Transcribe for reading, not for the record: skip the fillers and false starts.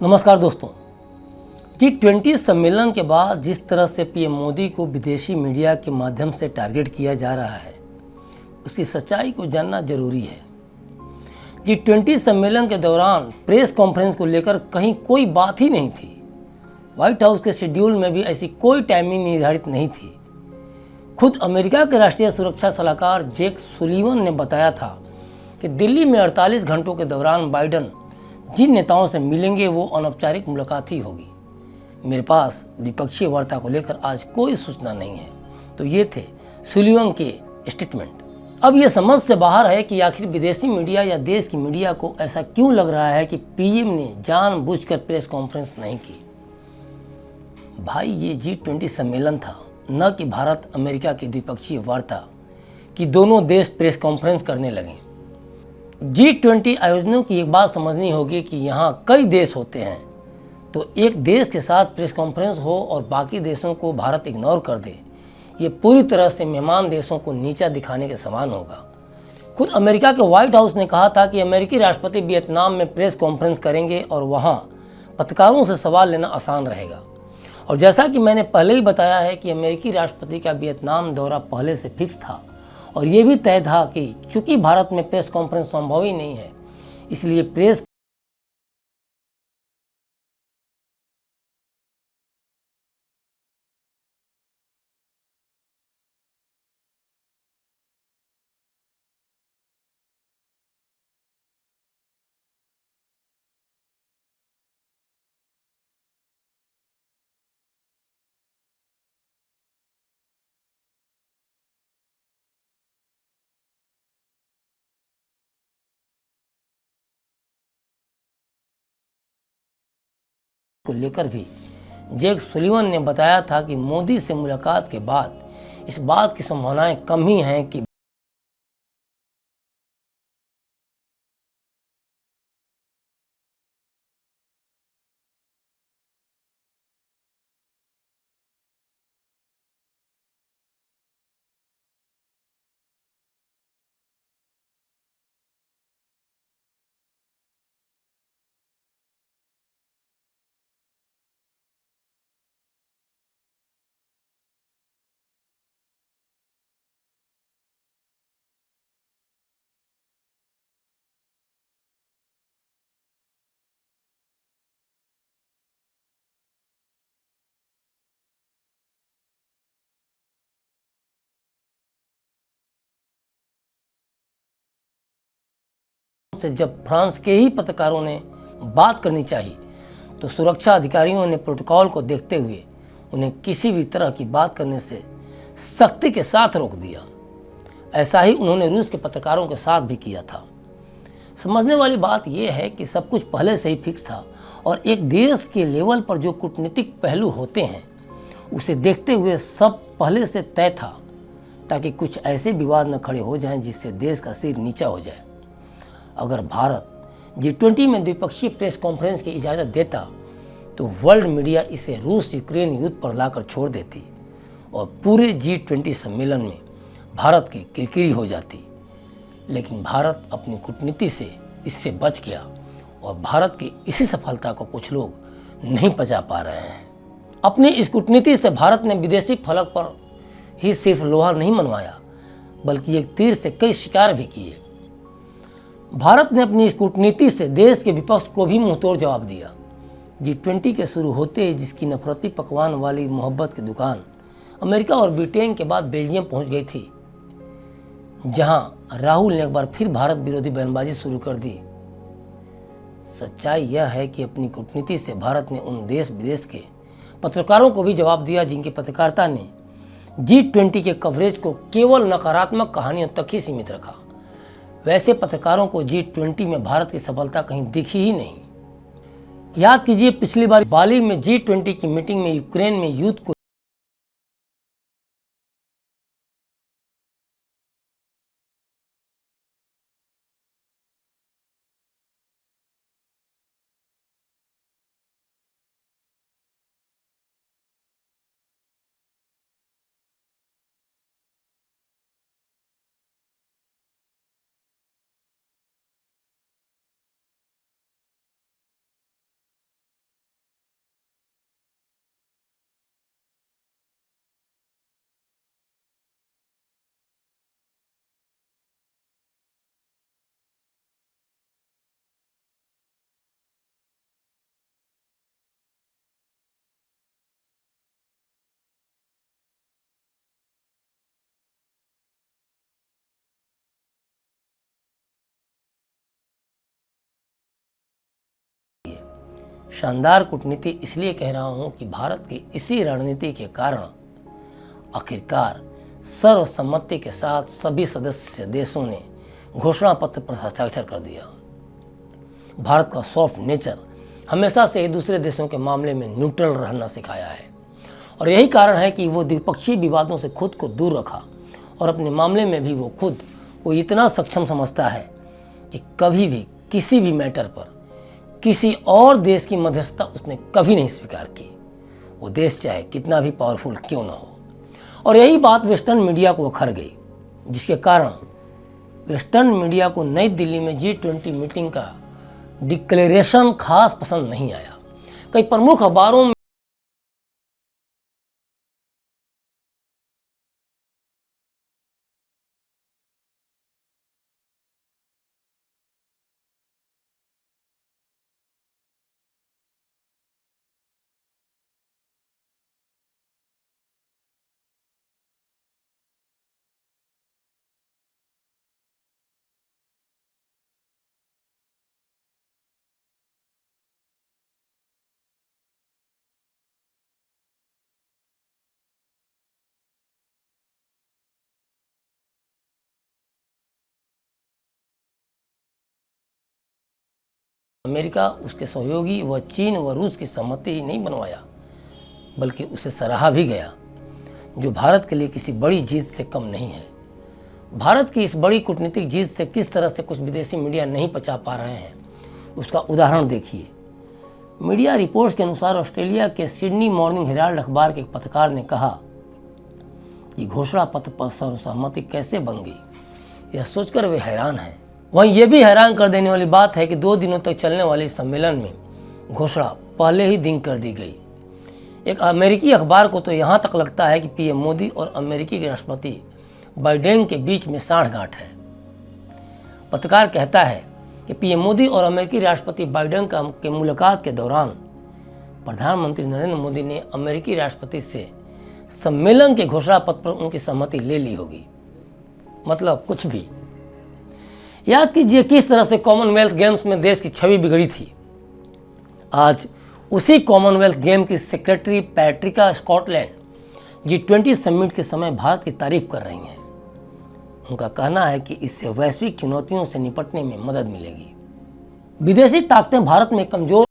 नमस्कार दोस्तों। G20 सम्मेलन के बाद जिस तरह से पीएम मोदी को विदेशी मीडिया के माध्यम से टारगेट किया जा रहा है, उसकी सच्चाई को जानना जरूरी है। G20 सम्मेलन के दौरान प्रेस कॉन्फ्रेंस को लेकर कहीं कोई बात ही नहीं थी। व्हाइट हाउस के शेड्यूल में भी ऐसी कोई टाइमिंग निर्धारित नहीं थी। खुद अमेरिका के राष्ट्रीय सुरक्षा सलाहकार जेक सुलिवन ने बताया था कि दिल्ली में 48 घंटों के दौरान बाइडन जिन नेताओं से मिलेंगे वो अनौपचारिक मुलाकात ही होगी। मेरे पास द्विपक्षीय वार्ता को लेकर आज कोई सूचना नहीं है। तो ये थे सुलिवन के स्टेटमेंट। अब ये समझ से बाहर है कि आखिर विदेशी मीडिया या देश की मीडिया को ऐसा क्यों लग रहा है कि पीएम ने जानबूझकर प्रेस कॉन्फ्रेंस नहीं की। भाई, ये G20 सम्मेलन था, न कि भारत अमेरिका की द्विपक्षीय वार्ता कि दोनों देश प्रेस कॉन्फ्रेंस करने लगे। G20 आयोजनों की एक बात समझनी होगी कि यहाँ कई देश होते हैं, तो एक देश के साथ प्रेस कॉन्फ्रेंस हो और बाकी देशों को भारत इग्नोर कर दे, ये पूरी तरह से मेहमान देशों को नीचा दिखाने के समान होगा। खुद अमेरिका के व्हाइट हाउस ने कहा था कि अमेरिकी राष्ट्रपति वियतनाम में प्रेस कॉन्फ्रेंस करेंगे और वहाँ पत्रकारों से सवाल लेना आसान रहेगा। और जैसा कि मैंने पहले ही बताया है कि अमेरिकी राष्ट्रपति का वियतनाम दौरा पहले से फिक्स था और ये भी तय था कि चूंकि भारत में प्रेस कॉन्फ्रेंस संभव ही नहीं है, इसलिए प्रेस को लेकर भी जेक सुलिवन ने बताया था कि मोदी से मुलाकात के बाद इस बात की संभावनाएं कम ही हैं कि से जब फ्रांस के ही पत्रकारों ने बात करनी चाहिए तो सुरक्षा अधिकारियों ने प्रोटोकॉल को देखते हुए उन्हें किसी भी तरह की बात करने से सख्ती के साथ रोक दिया। ऐसा ही उन्होंने रूस के पत्रकारों के साथ भी किया था। समझने वाली बात यह है कि सब कुछ पहले से ही फिक्स था और एक देश के लेवल पर जो कूटनीतिक पहलू होते हैं उसे देखते हुए सब पहले से तय था, ताकि कुछ ऐसे विवाद न खड़े हो जाएं जिससे देश का सिर नीचा हो जाए। अगर भारत G20 में द्विपक्षीय प्रेस कॉन्फ्रेंस की इजाज़त देता तो वर्ल्ड मीडिया इसे रूस यूक्रेन युद्ध पर लाकर छोड़ देती और पूरे G20 सम्मेलन में भारत की किरकिरी हो जाती। लेकिन भारत अपनी कूटनीति से इससे बच गया और भारत की इसी सफलता को कुछ लोग नहीं पचा पा रहे हैं। अपनी इस कूटनीति से भारत ने विदेशी फलक पर ही सिर्फ लोहा नहीं मनवाया, बल्कि एक तीर से कई शिकार भी किए। भारत ने अपनी इस कूटनीति से देश के विपक्ष को भी मुंहतोड़ जवाब दिया। G20 के शुरू होते ही जिसकी नफरती पकवान वाली मोहब्बत की दुकान अमेरिका और ब्रिटेन के बाद बेल्जियम पहुंच गई थी, जहां राहुल ने एक बार फिर भारत विरोधी बयानबाजी शुरू कर दी। सच्चाई यह है कि अपनी कूटनीति से भारत ने उन देश विदेश के पत्रकारों को भी जवाब दिया जिनकी पत्रकारिता ने G20 के कवरेज को केवल नकारात्मक कहानियों तक ही सीमित रखा। वैसे पत्रकारों को G20 में भारत की सफलता कहीं दिखी ही नहीं। याद कीजिए, पिछली बार बाली में G20 की मीटिंग में यूक्रेन में युद्ध को शानदार कूटनीति इसलिए कह रहा हूं कि भारत की इसी रणनीति के कारण आखिरकार सर्वसम्मति के साथ सभी सदस्य देशों ने घोषणा पत्र पर हस्ताक्षर कर दिया। भारत का सॉफ्ट नेचर हमेशा से ही दूसरे देशों के मामले में न्यूट्रल रहना सिखाया है और यही कारण है कि वो द्विपक्षीय विवादों से खुद को दूर रखा और अपने मामले में भी वो इतना सक्षम समझता है कि कभी भी किसी भी मैटर पर किसी और देश की मध्यस्थता उसने कभी नहीं स्वीकार की, वो देश चाहे कितना भी पावरफुल क्यों ना हो। और यही बात वेस्टर्न मीडिया को अखर गई, जिसके कारण वेस्टर्न मीडिया को नई दिल्ली में G20 मीटिंग का डिक्लेरेशन खास पसंद नहीं आया। कई प्रमुख अखबारों में अमेरिका, उसके सहयोगी व चीन व रूस की सहमति ही नहीं बनवाया, बल्कि उसे सराहा भी गया, जो भारत के लिए किसी बड़ी जीत से कम नहीं है। भारत की इस बड़ी कूटनीतिक जीत से किस तरह से कुछ विदेशी मीडिया नहीं पचा पा रहे हैं, उसका उदाहरण देखिए। मीडिया रिपोर्ट्स के अनुसार ऑस्ट्रेलिया के सिडनी मॉर्निंग हेराल्ड अखबार के एक पत्रकार ने कहा कि घोषणा पत्र पर सर्वसहमति कैसे बन गई, यह सोचकर वे हैरान हैं। वहीं ये भी हैरान कर देने वाली बात है कि 2 दिनों तक चलने वाले इस सम्मेलन में घोषणा पहले ही दिन कर दी गई। एक अमेरिकी अखबार को तो यहाँ तक लगता है कि पीएम मोदी और अमेरिकी के राष्ट्रपति बाइडेन के बीच में साठगांठ है। पत्रकार कहता है कि पीएम मोदी और अमेरिकी राष्ट्रपति बाइडेन के मुलाकात के दौरान प्रधानमंत्री नरेंद्र मोदी ने अमेरिकी राष्ट्रपति से सम्मेलन के घोषणा पत्र पर उनकी सहमति ले ली होगी। मतलब कुछ भी। याद कीजिए किस तरह से कॉमनवेल्थ गेम्स में देश की छवि बिगड़ी थी। आज उसी कॉमनवेल्थ गेम की secretary Patricia Scotland G20 summit के समय भारत की तारीफ कर रही हैं। उनका कहना है कि इससे वैश्विक चुनौतियों से निपटने में मदद मिलेगी। विदेशी ताकतें भारत में कमजोर